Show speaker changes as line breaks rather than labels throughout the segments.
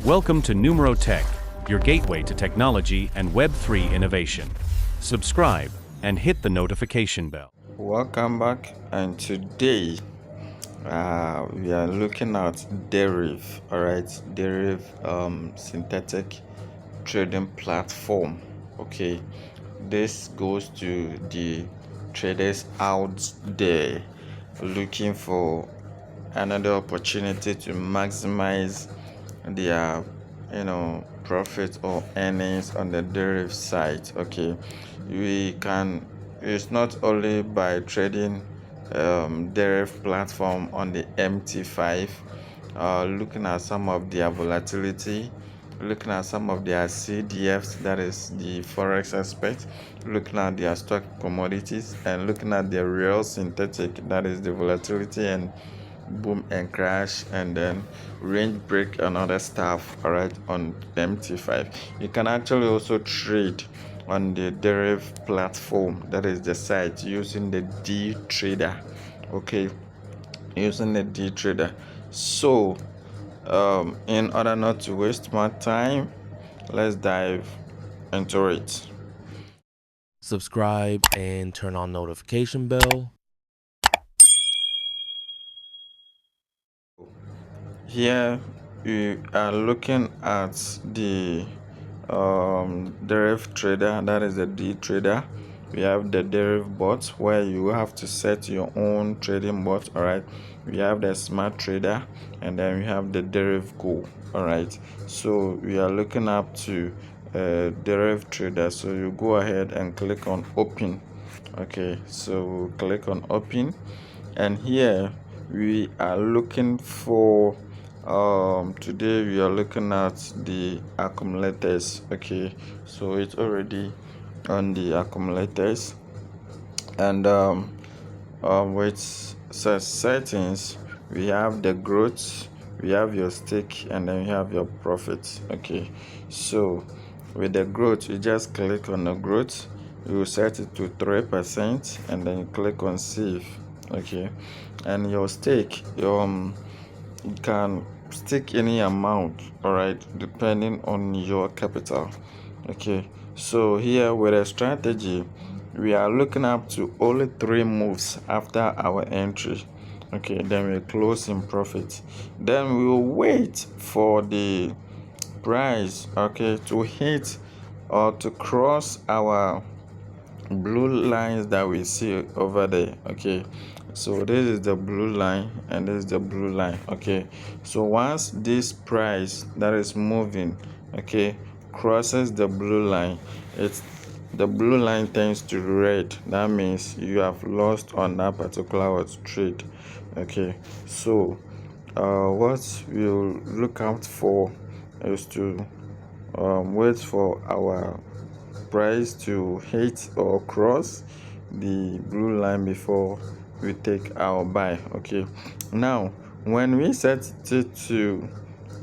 Welcome to Numero Tech, your gateway to technology and Web3 innovation. Subscribe and hit the notification bell.
Welcome back, and today we are looking at Deriv. Alright, Deriv synthetic trading platform. Okay, this goes to the traders out there looking for another opportunity to maximize their profit or earnings on the Deriv side. Okay, we can, it's not only by trading Deriv platform on the MT5, looking at some of their volatility, looking at some of their CDFs, that is the forex aspect, looking at their stock commodities, and looking at their real synthetic, that is the volatility and boom and crash, and then range break and other stuff. All right, on MT5 you can actually also trade on the Deriv platform, that is the site, using the DTrader. Okay, using the DTrader. So in order not to waste my time, let's dive into it.
Subscribe and turn on notification bell.
Here we are looking at the Deriv trader, that is the DTrader. We have the Deriv bot where you have to set your own trading bot. All right, we have the smart trader, and then we have the Deriv Go. All right, so we are looking up to Deriv trader. So you go ahead and click on open. Okay, so we'll click on open, and here we are looking for today we are looking at the accumulators. Okay, so it's already on the accumulators, and with settings, we have the growth, we have your stake, and then you have your profit. Okay, so with the growth, you just click on the growth, you set it to 3%, and then you click on save. Okay, and your stake, you can stake any amount, all right, depending on your capital. Okay, so here with a strategy, we are looking up to only 3 moves after our entry. Okay, then we close in profit, then we will wait for the price, okay, to hit or to cross our blue lines that we see over there. Okay, so this is the blue line and this is the blue line. Okay, so once this price that is moving, okay, crosses the blue line, the blue line turns to red. That means you have lost on that particular trade. Okay, so what we'll look out for is to wait for our price to hit or cross the blue line before we take our buy. Okay, now when we set it to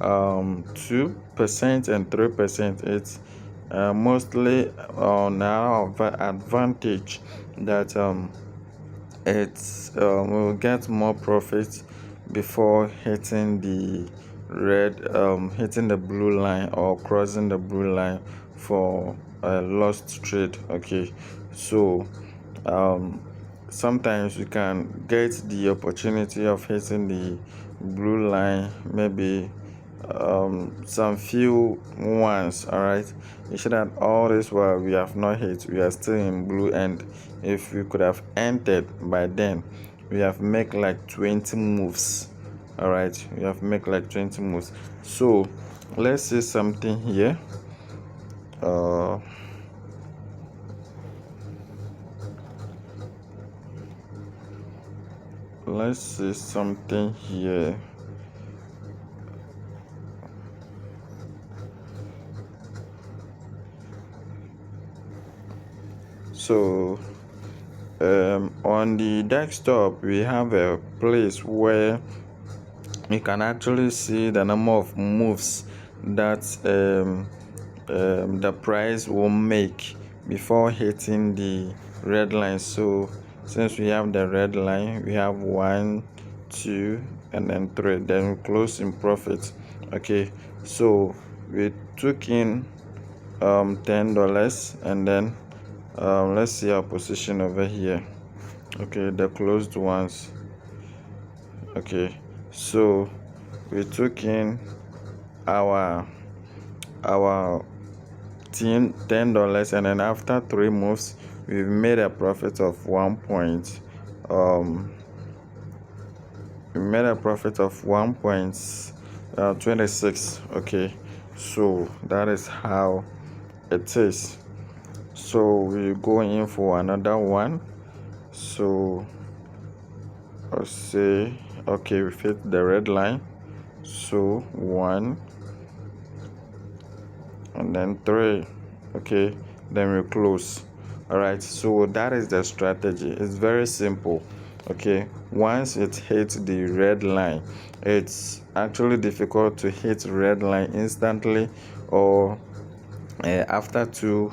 2% and 3%, it's mostly on our advantage that we'll get more profit before hitting the red, hitting the blue line or crossing the blue line for a lost trade. Okay, so sometimes you can get the opportunity of hitting the blue line, maybe some few ones. All right, you should that all this while we have not hit, we are still in blue, and if we could have entered by then, we have make like 20 moves. All right, we have make like 20 moves. So let's see something here. Let's see something here. So on the desktop, we have a place where you can actually see the number of moves that the price will make before hitting the red line. So since we have the red line, we have 1, 2, and then 3, then we close in profit. Okay, So we took in $10, and then let's see our position over here. Okay, the closed ones. Okay, so we took in our $10, and then after 3 moves we've made a profit of 1.26. Okay, so that is how it is. So we go in for another one. So let's say, okay, we fit the red line, so 1 and then 3. Okay, then we close. All right, so that is the strategy. It's very simple. Okay, once it hits the red line, it's actually difficult to hit red line instantly or after 2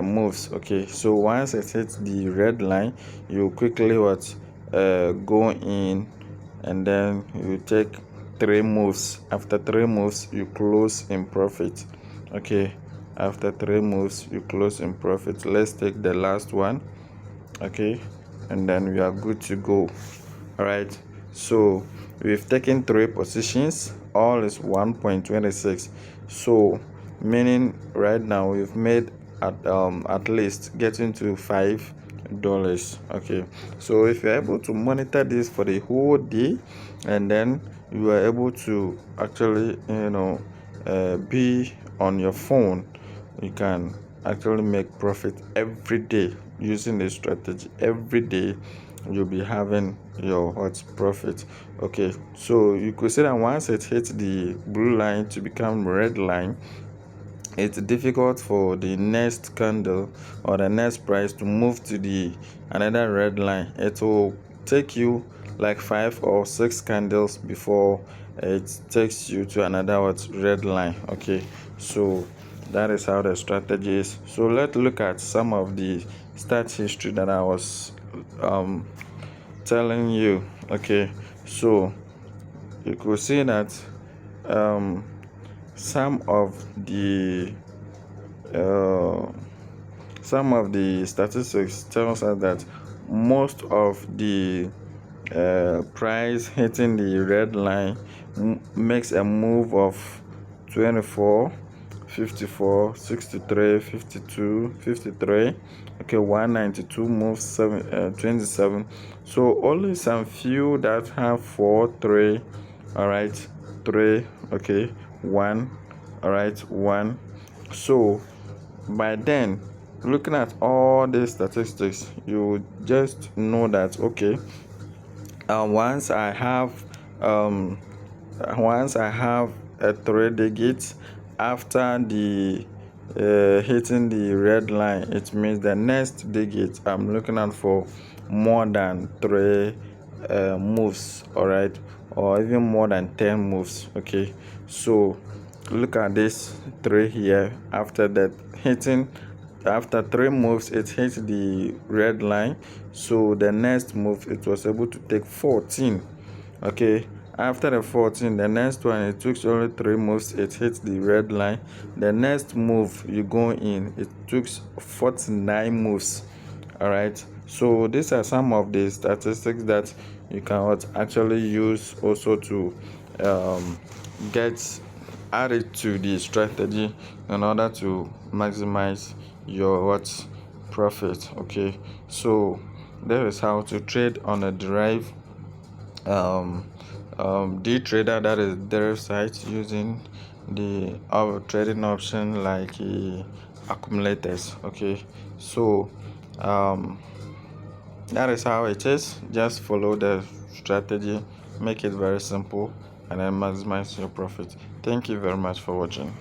moves. Okay, so once it hits the red line, you quickly go in, and then you take 3 moves. After 3 moves you close in profit. Okay, after 3 moves you close in profit. Let's take the last one. Okay, and then we are good to go. All right, so we've taken 3 positions, all is 1.26. so meaning right now we've made at least getting to $5. Okay, so if you're able to monitor this for the whole day, and then you are able to actually be on your phone, you can actually make profit every day using this strategy. Every day you'll be having your profit. Okay, so you could say that once it hits the blue line to become red line, it's difficult for the next candle or the next price to move to the another red line. It will take you like 5 or 6 candles before it takes you to another red line. Okay, so that is how the strategy is. So let's look at some of the start history that I was telling you. Okay, so you could see that some of the statistics tells us that most of the price hitting the red line makes a move of 24, 54, 63, 52, 53. Okay, 192 moves 27. So only some few that have 4, 3. All right, 3. Okay, 1. All right, 1. So by then, looking at all these statistics, you just know that okay, once I have a 3 digits after the hitting the red line, it means the next digit I'm looking at for more than 3 moves. All right, or even more than 10 moves. Okay, so look at this 3 here. After 3 moves it hit the red line, so the next move it was able to take 14. Okay, after the 14, the next one, it took only 3 moves, it hit the red line. The next move you go in, it took 49 moves. All right, so these are some of the statistics that you can actually use also to get added to the strategy in order to maximize your profit. Okay, so that is how to trade on a Deriv D-TRADER, that is Deriv site, using the trading option like accumulators. Okay, so that is how it is. Just follow the strategy, make it very simple, and then maximize your profit. Thank you very much for watching.